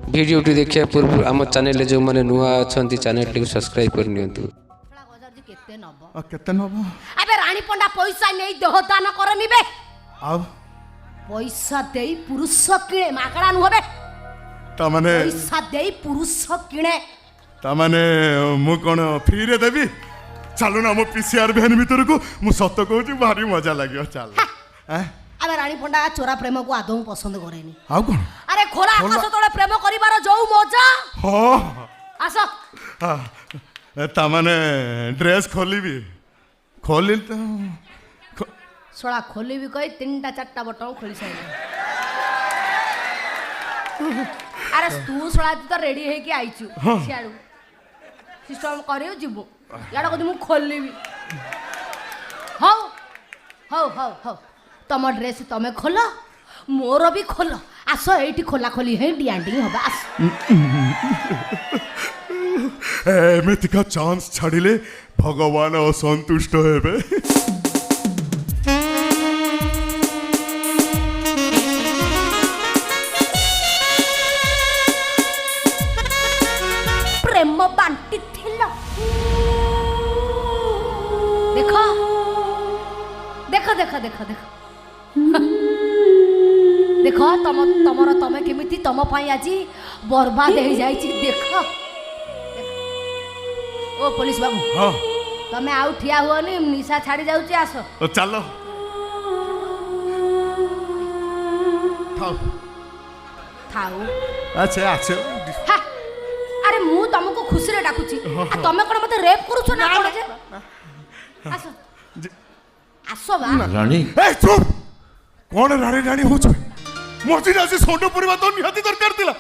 video देखिया पूर्व आम चैनल जो मैंने नुआ अच्छा चैनल टी सब्सक्राइब कर नियंतु केते नब अबे रानी पंडा पैसा नहीं देहदान करनी बे आउ पैसा देई पुरुष किणे मागणा नुहबे ता माने पैसा देई पुरुष किणे ता माने मु कोन फ्री रे देबी चलो ना मो पीसीआर भ्यान भीतर को मु सत्य कहूची भारी मजा लाग्यो चल हैं अबे रानी पंडा चोरा प्रेम को आदौ पसंद करेनी आउ कोन अरे खोला आकाश तले प्रेम करिवार जो मजा हो आसो ता माने ड्रेस खोलिबी खोलिल तो सोळा खोली भी कही 3टा 4टा बटन खोली साइले अरे तू सोळा तो रेडी है कि आइछु सियाडू सिस्टम करियो जिबो याडा कदी मु खोली भी हौ हौ हौ हौ तम ड्रेस तमे खोलो मोर भी खोलो आसो एठी खोला खोली है डियांडी होबा आस एमेतिका चांस छाड़िले भगवान असंतुष्ट हेबे प्रेम बांटी थिलो देखो देखो देखो देखो देखो देखो तमर तमे केमिति तम पाई आजी बर्बाद हो जाई देखो ओ पुलिस बाबू हां तमे आउ ठिया हुओनी निशा छाड़ी जाउची आसो चलो थाओ थाउ अच्छा अच्छा हा अरे मु तुमको खुशी रे डाकुची आ तमे कोन मते रेप करूछो ना कोन जे आसो आसो बा रानी ए चुप कौन रानी रानी हो मजी जासी सोंड परिवा तो निहाती दरकार थिला